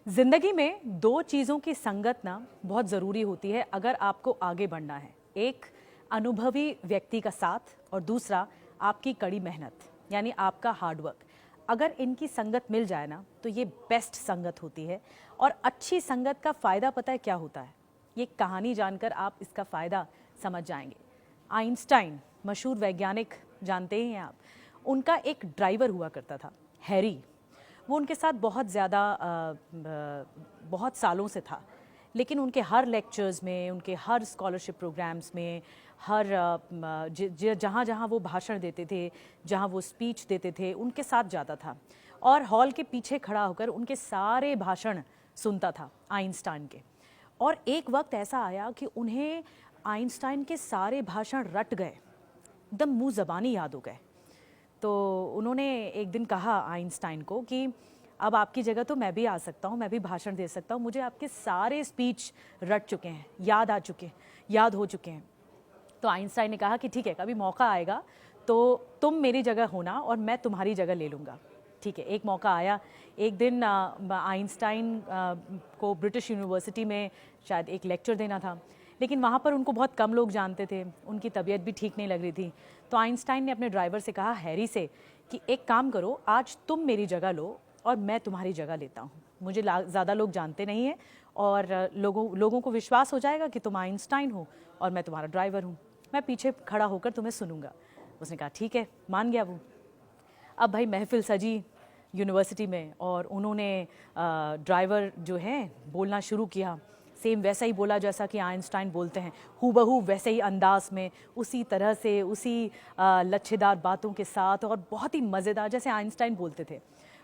जिंदगी में दो चीज़ों की संगत ना बहुत ज़रूरी होती है अगर आपको आगे बढ़ना है। एक अनुभवी व्यक्ति का साथ और दूसरा आपकी कड़ी मेहनत यानी आपका हार्डवर्क। अगर इनकी संगत मिल जाए ना तो ये बेस्ट संगत होती है। और अच्छी संगत का फ़ायदा पता है क्या होता है? ये कहानी जानकर आप इसका फ़ायदा समझ जाएंगे। आइंस्टाइन मशहूर वैज्ञानिक जानते ही हैं आप। उनका एक ड्राइवर हुआ करता था, हैरी। वो उनके साथ बहुत ज़्यादा बहुत सालों से था, लेकिन उनके हर लेक्चर्स में, उनके हर स्कॉलरशिप प्रोग्राम्स में, हर जहाँ जहाँ वो भाषण देते थे, जहाँ वो स्पीच देते थे, उनके साथ जाता था और हॉल के पीछे खड़ा होकर उनके सारे भाषण सुनता था आइंस्टाइन के। और एक वक्त ऐसा आया कि उन्हें आइंस्टाइन के सारे भाषण रट गए, एकदम मुँह ज़बानी याद हो गए। तो उन्होंने एक दिन कहा आइंस्टाइन को कि अब आपकी जगह तो मैं भी आ सकता हूँ, मैं भी भाषण दे सकता हूँ, मुझे आपके सारे स्पीच रट चुके हैं, याद हो चुके हैं। तो आइंस्टाइन ने कहा कि ठीक है, कभी मौका आएगा तो तुम मेरी जगह होना और मैं तुम्हारी जगह ले लूँगा। ठीक है, एक मौका आया। एक दिन आइंस्टाइन को ब्रिटिश यूनिवर्सिटी में शायद एक लेक्चर देना था, लेकिन वहाँ पर उनको बहुत कम लोग जानते थे, उनकी तबीयत भी ठीक नहीं लग रही थी। तो आइंस्टाइन ने अपने ड्राइवर से कहा, हैरी से, कि एक काम करो, आज तुम मेरी जगह लो और मैं तुम्हारी जगह लेता हूँ। मुझे ज़्यादा लोग जानते नहीं हैं और लोगों को विश्वास हो जाएगा कि तुम आइंस्टाइन हो और मैं तुम्हारा ड्राइवर हूँ, मैं पीछे खड़ा होकर तुम्हें सुनूंगा। उसने कहा ठीक है, मान गया वो। अब भाई महफिल सजी यूनिवर्सिटी में और उन्होंने ड्राइवर जो है बोलना शुरू किया। सेम वैसा ही बोला जैसा कि आइंस्टाइन बोलते हैं, हूबहू वैसे ही अंदाज में, उसी तरह से, उसी लच्छेदार बातों के साथ और बहुत ही मज़ेदार जैसे आइंस्टाइन बोलते थे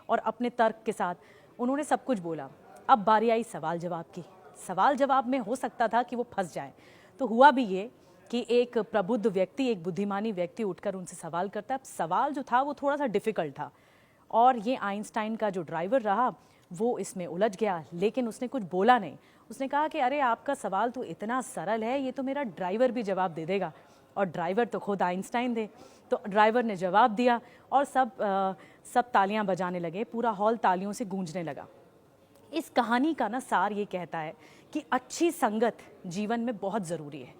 और अपने तर्क के साथ उन्होंने सब कुछ बोला। अब बारी आई सवाल जवाब की। सवाल जवाब में हो सकता था कि वो फंस जाए। तो हुआ भी ये कि एक प्रबुद्ध व्यक्ति, एक बुद्धिमानी व्यक्ति उठकर उनसे सवाल करता है। सवाल जो था वो थोड़ा सा डिफ़िकल्ट था और ये आइंस्टाइन का जो ड्राइवर रहा वो इसमें उलझ गया, लेकिन उसने कुछ बोला नहीं। उसने कहा कि अरे आपका सवाल तो इतना सरल है, ये तो मेरा ड्राइवर भी जवाब दे देगा। और ड्राइवर तो खुद आइंस्टाइन थे। तो ड्राइवर ने जवाब दिया और सब तालियां बजाने लगे, पूरा हॉल तालियों से गूंजने लगा। इस कहानी का ना सार ये कहता है कि अच्छी संगत जीवन में बहुत ज़रूरी है।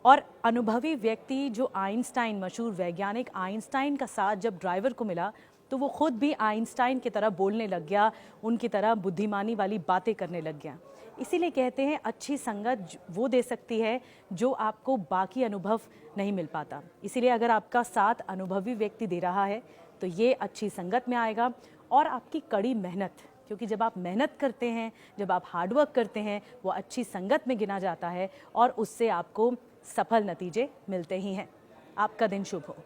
और अनुभवी व्यक्ति जो आइंस्टाइन, मशहूर वैज्ञानिक आइंस्टाइन का साथ जब ड्राइवर को मिला तो वो खुद भी आइंस्टाइन की तरह बोलने लग गया, उनकी तरह बुद्धिमानी वाली बातें करने लग गया। इसीलिए कहते हैं अच्छी संगत वो दे सकती है जो आपको बाकी अनुभव नहीं मिल पाता। इसीलिए अगर आपका साथ अनुभवी व्यक्ति दे रहा है तो ये अच्छी संगत में आएगा। और आपकी कड़ी मेहनत, क्योंकि जब आप मेहनत करते हैं, जब आप हार्डवर्क करते हैं, वो अच्छी संगत में गिना जाता है और उससे आपको सफल नतीजे मिलते ही हैं। आपका दिन शुभ हो।